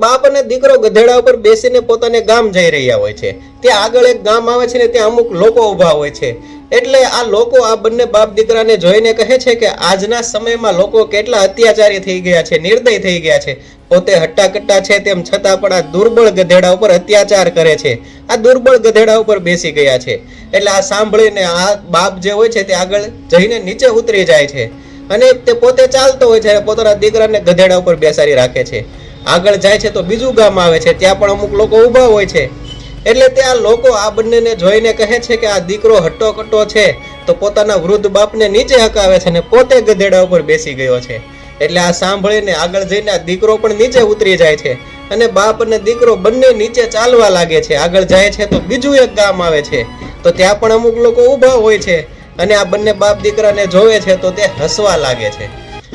બાપ અને દીકરો ગધેડા ઉપર બેસીને પોતાને ગામ જઈ રહ્યા હોય છે। ત્યાં આગળ એક ગામ આવે છે ને ત્યાં અમુક લોકો ઊભા હોય છે। એટલે આ લોકો આ બંને બાપ દીકરાને જોઈને કહે છે કે આજના સમયમાં લોકો કેટલા અત્યાચારી થઈ ગયા છે, નિર્દય થઈ ગયા છે। પોતે હટ્ટાકટ્ટા છે તેમ છતાં પણ આ દુર્બળ ગધેડા ઉપર અત્યાચાર કરે છે, આ દુર્બળ ગધેડા ઉપર બેસી ગયા છે। એટલે આ સાંભળીને આ બાપ જે હોય છે તે આગળ જઈને નીચે ઉતરી જાય છે અને તે પોતે ચાલતો હોય છે, પોતાના દીકરાને ગધેડા ઉપર બેસાડી રાખે છે। આગળ જાય છે તો બીજું ગામ આવે છે, ત્યાં પણ અમુક લોકો ઊભા હોય છે। એટલે ત્યાં લોકો આ બંનેને જોઈને કહે છે કે આ દીકરો હટ્ટો કટ્ટો છે તો પોતાના વૃદ્ધ બાપને નીચે હકાવે છે ને પોતે ગધેડા ઉપર બેસી ગયો છે। એટલે આ સાંભળીને આગળ જઈને આ દીકરો પણ નીચે ઉતરી જાય છે અને બાપ અને દીકરો બંને નીચે ચાલવા લાગે છે। આગળ જાય છે તો બીજું એક ગામ આવે છે, તો ત્યાં પણ અમુક લોકો ઊભા હોય છે અને આ બંને બાપ દીકરાને જોવે છે તો તે હસવા લાગે છે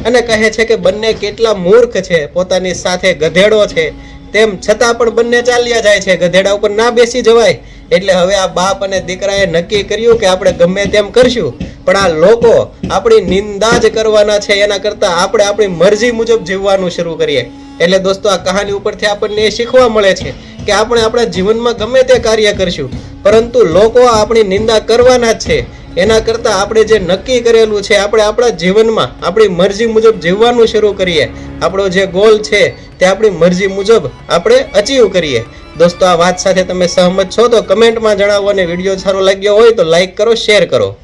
અને કહે છે કે બંને કેટલા મૂર્ખ છે, પોતાની સાથે ગધેડો છે તેમ છતાં પણ બંને ચાલ્યા જાય છે, ગધેડા ઉપર ના બેસી જવાય। એટલે હવે આ બાપ અને દીકરાએ નક્કી કર્યું કે આપણે ગમે તેમ કરશું પણ આ લોકો આપણી નિંદા જ કરવાના છે, એના કરતાં આપણે આપણી મરજી મુજબ જીવવાનું શરૂ કરીએ। એટલે દોસ્તો આ કહાની ઉપરથી આપણને એ શીખવા મળે છે કે આપણે આપણા જીવનમાં ગમે તે કાર્ય કરશું પરંતુ લોકો આપણી નિંદા કરવાના જ છે, એના કરતાં આપણે જે નક્કી કરેલું છે આપણે આપણા જીવનમાં આપણી મરજી મુજબ જીવવાનું શરૂ કરીએ, આપણો જે ગોલ છે તે આપણી મરજી મુજબ આપણે અચીવ કરીએ। દોસ્તો આ વાત સાથે તમે સહમત છો તો કમેન્ટમાં જણાવો અને વિડીયો સારો લાગ્યો હોય તો લાઈક કરો, શેર કરો।